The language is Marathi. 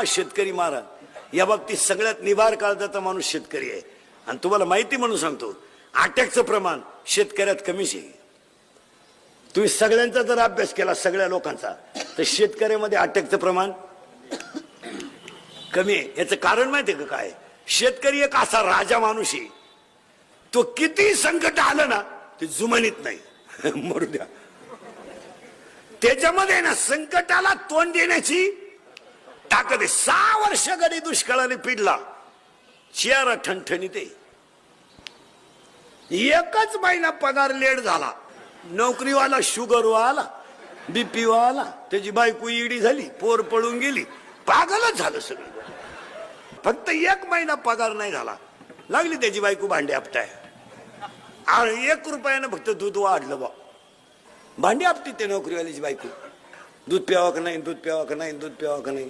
शेतकरी मारा या बाबतीत सगळ्यात निभार काळजाचा माणूस शेतकरी आहे. आणि तुम्हाला माहिती म्हणून सांगतो, अटॅकचं प्रमाण शेतकऱ्यात कमीच आहे. तुम्ही सगळ्यांचा जर अभ्यास केला सगळ्या लोकांचा तर शेतकऱ्यामध्ये अटॅकचं प्रमाण कमी आहे. याचं कारण माहितीये का काय? शेतकरी एक असा राजा माणूस आहे, तो किती संकट आलं ना ते जुमानीत नाही मरू द्या. त्याच्यामध्ये ना संकटाला तोंड देण्याची ताकद आहे. 6 वर्ष गडी दुष्काळाने पिडला, चेहरा ठणठणीत आहे. एकच महिना पगार लेट झाला, नोकरीवाला शुगरवाला बीपी वाला त्याची बायको इडी झाली, पोर पळून गेली, पागलच झालं सगळं. फक्त 1 महिना पगार नाही झाला, लागली त्याची बायको भांडे आपटाय. 1 रुपयानं फक्त दूध वाढलं बा, भांडी आपटी ते नोकरीवाल्याची बायको. दूध प्यावा का नाही, दूध प्यावा का नाही, दूध प्यावा का नाही.